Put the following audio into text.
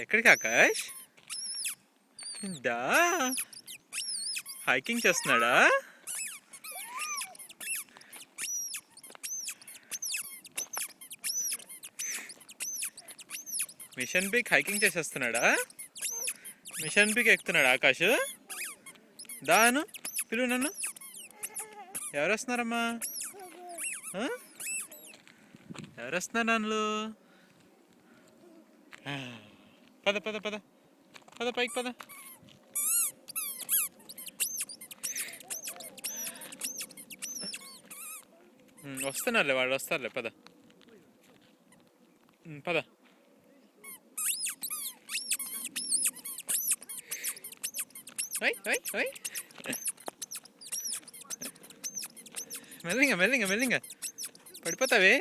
ఎక్కడికి ఆకాష్? దా హైకింగ్ చేస్తున్నాడా? మిషన్ పీక్ హైకింగ్ చేసేస్తున్నాడా? మిషన్ పీక్ ఎక్కుతున్నాడు ఆకాష్. దాను పిలువు నన్ను. ఎవరు వస్తున్నారమ్మా? ఎవరు వస్తున్నారు నన్ను? పద పద పద పద పైకి పద. వస్తున్నారులే వాళ్ళు వస్తారులే పద పద. మెల్లింగా మెల్లింగా మెల్లింగా పడిపోతావే.